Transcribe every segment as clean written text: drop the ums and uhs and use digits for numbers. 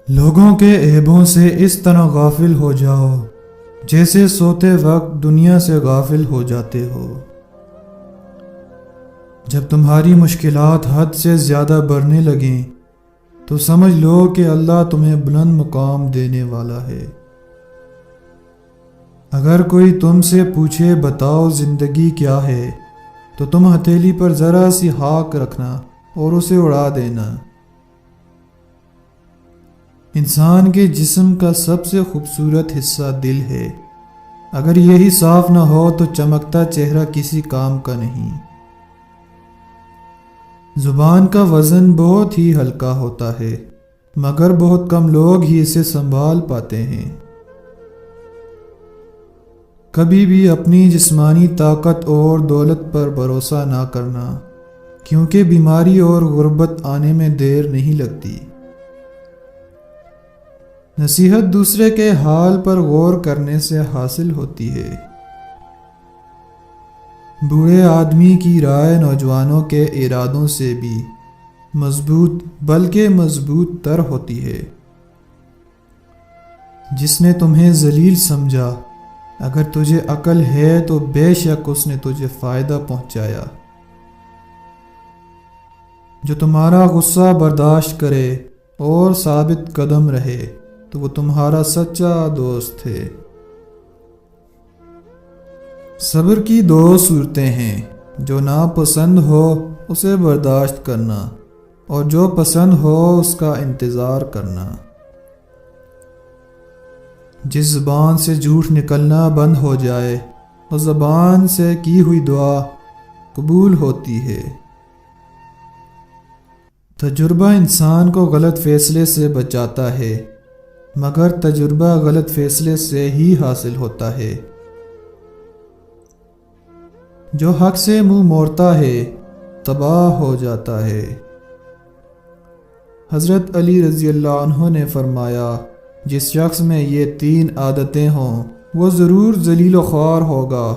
لوگوں کے عیبوں سے اس طرح غافل ہو جاؤ جیسے سوتے وقت دنیا سے غافل ہو جاتے ہو۔ جب تمہاری مشکلات حد سے زیادہ بڑھنے لگیں تو سمجھ لو کہ اللہ تمہیں بلند مقام دینے والا ہے۔ اگر کوئی تم سے پوچھے بتاؤ زندگی کیا ہے تو تم ہتھیلی پر ذرا سی ہاک رکھنا اور اسے اڑا دینا۔ انسان کے جسم کا سب سے خوبصورت حصہ دل ہے، اگر یہی صاف نہ ہو تو چمکتا چہرہ کسی کام کا نہیں۔ زبان کا وزن بہت ہی ہلکا ہوتا ہے مگر بہت کم لوگ ہی اسے سنبھال پاتے ہیں۔ کبھی بھی اپنی جسمانی طاقت اور دولت پر بھروسہ نہ کرنا، کیونکہ بیماری اور غربت آنے میں دیر نہیں لگتی۔ نصیحت دوسرے کے حال پر غور کرنے سے حاصل ہوتی ہے۔ بوڑھے آدمی کی رائے نوجوانوں کے ارادوں سے بھی مضبوط بلکہ مضبوط تر ہوتی ہے۔ جس نے تمہیں ذلیل سمجھا، اگر تجھے عقل ہے تو بے شک اس نے تجھے فائدہ پہنچایا۔ جو تمہارا غصہ برداشت کرے اور ثابت قدم رہے تو وہ تمہارا سچا دوست ہے۔ صبر کی دو صورتیں ہیں، جو ناپسند ہو اسے برداشت کرنا اور جو پسند ہو اس کا انتظار کرنا۔ جس زبان سے جھوٹ نکلنا بند ہو جائے اس زبان سے کی ہوئی دعا قبول ہوتی ہے۔ تجربہ انسان کو غلط فیصلے سے بچاتا ہے مگر تجربہ غلط فیصلے سے ہی حاصل ہوتا ہے۔ جو حق سے منہ موڑتا ہے تباہ ہو جاتا ہے۔ حضرت علی رضی اللہ عنہ نے فرمایا، جس شخص میں یہ 3 عادتیں ہوں وہ ضرور ذلیل و خوار ہوگا۔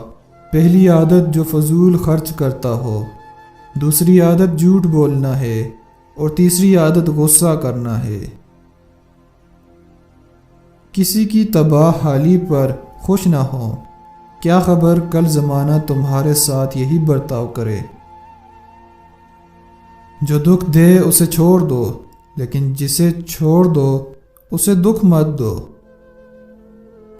پہلی عادت جو فضول خرچ کرتا ہو، دوسری عادت جھوٹ بولنا ہے اور تیسری عادت غصہ کرنا ہے۔ کسی کی تباہ حالی پر خوش نہ ہو، کیا خبر کل زمانہ تمہارے ساتھ یہی برتاؤ کرے۔ جو دکھ دے اسے چھوڑ دو، لیکن جسے چھوڑ دو اسے دکھ مت دو۔